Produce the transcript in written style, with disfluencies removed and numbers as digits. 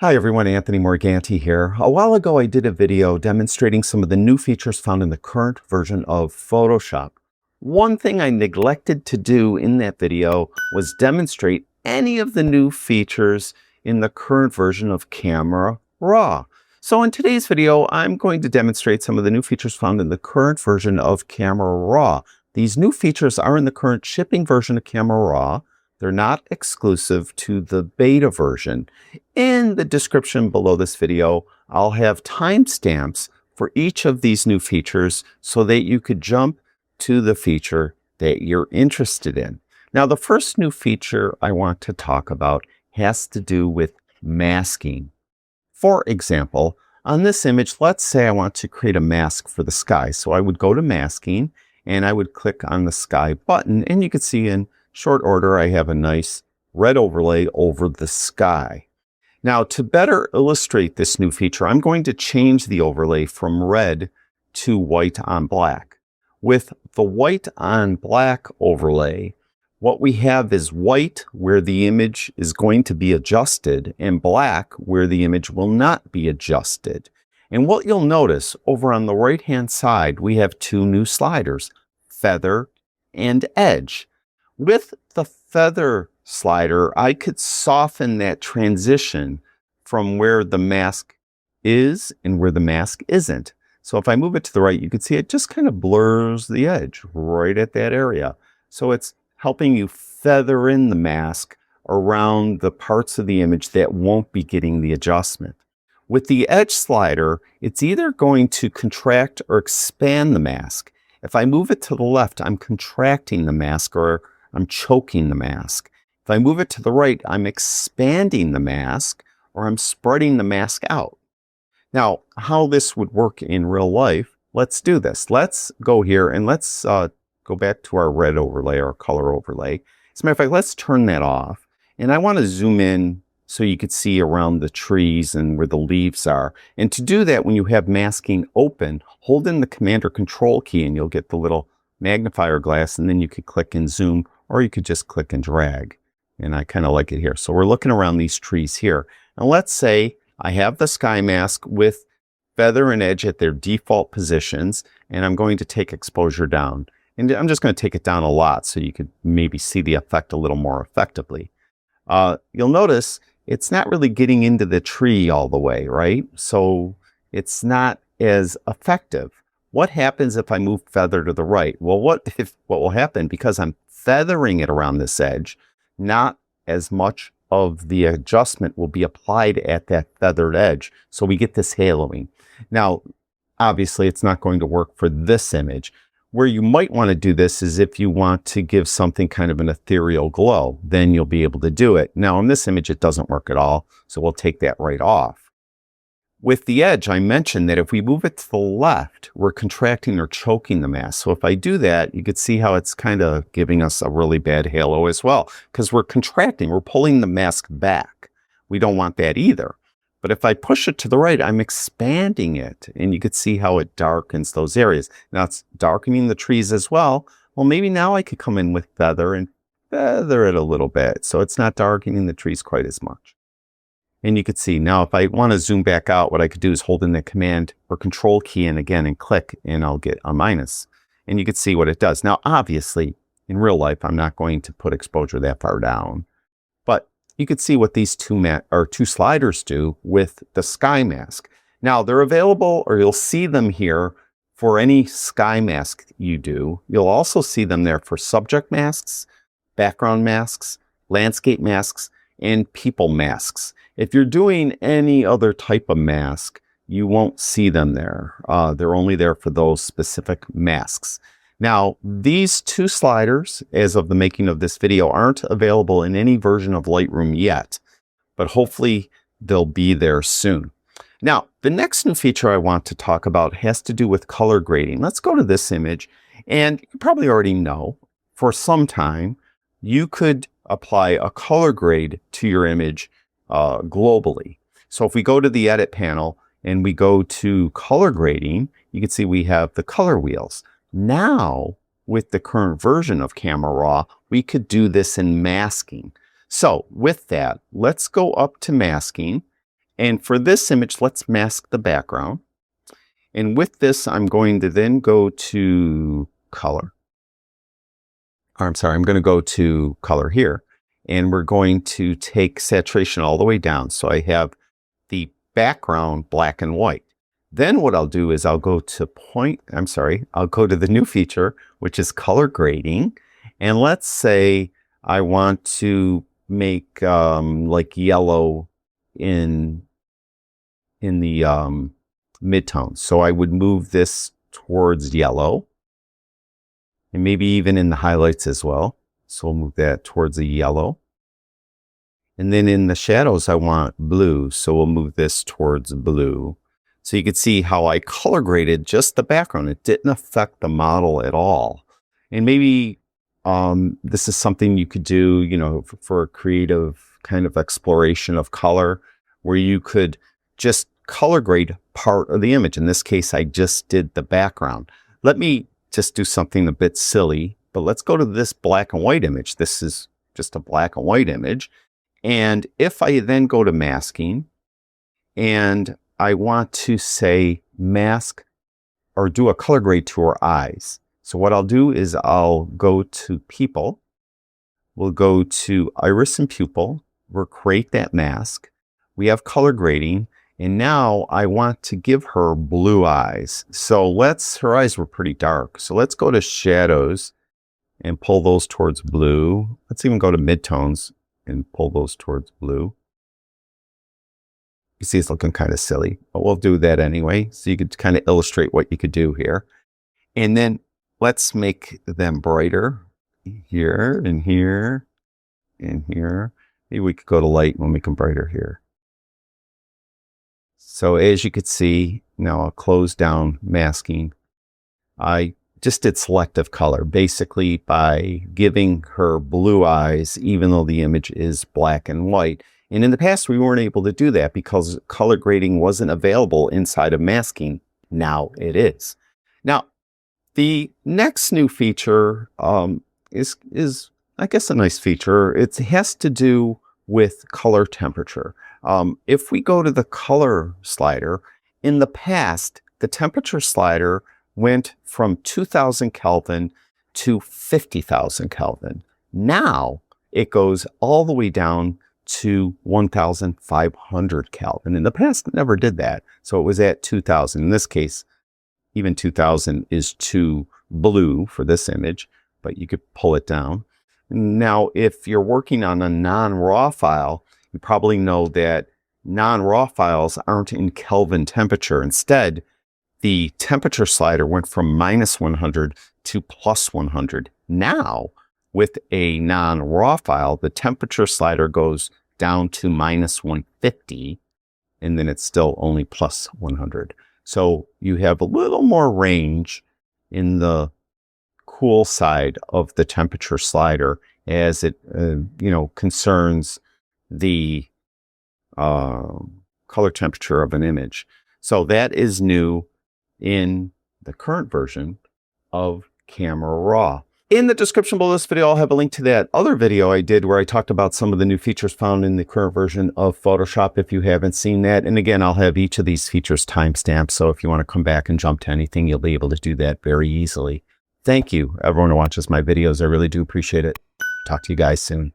Hi everyone, Anthony Morganti here. A while ago I did a video demonstrating some of the new features found in the current version of Photoshop. One thing I neglected to do in that video was demonstrate any of the new features in the current version of Camera Raw. So in today's video, I'm going to demonstrate some of the new features found in the current version of Camera Raw. These new features are in the current shipping version of Camera Raw. They're not exclusive to the beta version. In the description below this video, I'll have timestamps for each of these new features so that you could jump to the feature that you're interested in. Now, the first new feature I want to talk about has to do with masking. For example, on this image, let's say I want to create a mask for the sky. So I would go to masking and I would click on the sky button, and you can see in short order, I have a nice red overlay over the sky. Now, to better illustrate this new feature, I'm going to change the overlay from red to white on black. With the white on black overlay, what we have is white where the image is going to be adjusted and black where the image will not be adjusted. And what you'll notice over on the right-hand side, we have two new sliders, feather and edge. With the feather slider, I could soften that transition from where the mask is and where the mask isn't. So if I move it to the right, you can see it just kind of blurs the edge right at that area. So it's helping you feather in the mask around the parts of the image that won't be getting the adjustment. With the edge slider, it's either going to contract or expand the mask. If I move it to the left, I'm contracting the mask or I'm choking the mask. If I move it to the right, I'm expanding the mask or I'm spreading the mask out. Now, how this would work in real life, let's do this. Let's go here and let's go back to our red overlay, our color overlay. As a matter of fact, let's turn that off. And I want to zoom in so you could see around the trees and where the leaves are. And to do that, when you have masking open, hold in the Command or Control key and you'll get the little magnifier glass, and then you could click and zoom, or you could just click and drag. And I kind of like it here. So we're looking around these trees here. Now let's say I have the sky mask with feather and edge at their default positions, and I'm going to take exposure down. And I'm just going to take it down a lot so you could maybe see the effect a little more effectively. You'll notice it's not really getting into the tree all the way, right? So it's not as effective. What happens if I move feather to the right? Well, what will happen, because I'm feathering it around this edge, not as much of the adjustment will be applied at that feathered edge. So we get this haloing. Now, obviously, it's not going to work for this image. Where you might want to do this is if you want to give something kind of an ethereal glow, then you'll be able to do it. Now, in this image, it doesn't work at all, so we'll take that right off. With the edge, I mentioned that if we move it to the left, we're contracting or choking the mask. So if I do that, you could see how it's kind of giving us a really bad halo as well, because we're contracting, we're pulling the mask back. We don't want that either. But if I push it to the right, I'm expanding it, and you could see how it darkens those areas. Now it's darkening the trees as well. Well, maybe now I could come in with feather and feather it a little bit, so it's not darkening the trees quite as much. And you could see now if I want to zoom back out, what I could do is hold in the Command or Control key in again and click, and I'll get a minus. And you could see what it does. Now, obviously, in real life, I'm not going to put exposure that far down. But you could see what these two sliders do with the sky mask. Now, they're available, or you'll see them here for any sky mask you do. You'll also see them there for subject masks, background masks, landscape masks, and people masks. If you're doing any other type of mask, you won't see them there. They're only there for those specific masks. Now, these two sliders, as of the making of this video, aren't available in any version of Lightroom yet, but hopefully they'll be there soon. Now, the next new feature I want to talk about has to do with color grading. Let's go to this image, and you probably already know, for some time, you could apply a color grade to your image globally. So if we go to the edit panel and we go to color grading, you can see we have the color wheels. Now, with the current version of Camera Raw, we could do this in masking. So with that, let's go up to masking And for this image, let's mask the background. And with this, I'm going to then go to color. Or I'm sorry, I'm going to go to color here. And we're going to take saturation all the way down. So I have the background black and white. Then what I'll do is I'll go to I'll go to the new feature, which is color grading. And let's say I want to make like yellow in the midtones. So I would move this towards yellow, and maybe even in the highlights as well. So we'll move that towards the yellow. And then in the shadows, I want blue. So we'll move this towards blue. So you can see how I color graded just the background. It didn't affect the model at all. And maybe this is something you could do, you know, for a creative kind of exploration of color, where you could just color grade part of the image. In this case, I just did the background. Let me just do something a bit silly, but let's go to this black and white image. This is just a black and white image. And if I then go to masking and I want to say mask or do a color grade to her eyes. So what I'll do is I'll go to people. We'll go to iris and pupil. We'll create that mask. We have color grading. And now I want to give her blue eyes. So her eyes were pretty dark. So let's go to shadows and pull those towards blue. Let's even go to midtones and pull those towards blue. You see it's looking kind of silly, but we'll do that anyway. So you could kind of illustrate what you could do here. And then let's make them brighter here and here and here. Maybe we could go to light and we'll make them brighter here. So as you could see, now I'll close down masking. I just did selective color, basically by giving her blue eyes, even though the image is black and white. And in the past, we weren't able to do that because color grading wasn't available inside of masking. Now it is. Now, the next new feature is, I guess, a nice feature. It has to do with color temperature. If we go to the color slider, in the past, the temperature slider went from 2000 Kelvin to 50,000 Kelvin. Now it goes all the way down to 1,500 Kelvin. In the past, it never did that. So it was at 2000. In this case, even 2000 is too blue for this image, but you could pull it down. Now, if you're working on a non-raw file, you probably know that non-raw files aren't in Kelvin temperature. Instead, the temperature slider went from -100 to +100. Now, with a non-raw file, the temperature slider goes down to -150, and then it's still only +100. So you have a little more range in the cool side of the temperature slider as it concerns the color temperature of an image. So that is new in the current version of Camera Raw. In the description below this video, I'll have a link to that other video I did where I talked about some of the new features found in the current version of Photoshop if you haven't seen that. And again, I'll have each of these features timestamped, so if you want to come back and jump to anything, you'll be able to do that very easily. Thank you, everyone who watches my videos. I really do appreciate it. Talk to you guys soon.